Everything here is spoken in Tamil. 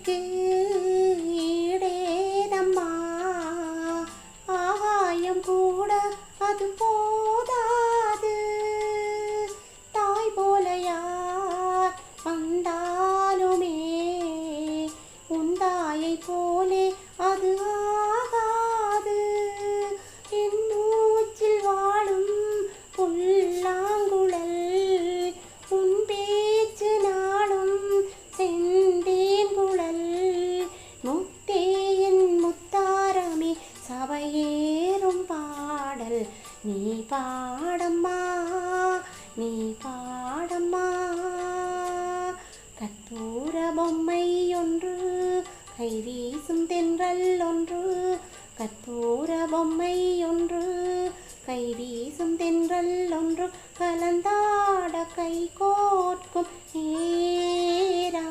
அன்னைக்கு ஈடேதம்மா ஆகாயம் கூட அது போதாது தாய் போல யார் வந்தாலுமே உன் தாயை போலே அது ஆகாது என் மூச்சில் வாழும் புல்லாங்குழல் உன் பேச்சு நாளும் செந்தேன் குழல் முத்தே என் முத்தாரமே சபையேறும் பாடல் நீ பாடம்மா நீ பாடம்மா கற்பூர பொம்மை ஒன்று கை வீசும் தென்றல் ஒன்று கற்பூர பொம்மை ஒன்று கை வீசும் தென்றல் ஒன்று கலந்தாட கை கோர்க்கும்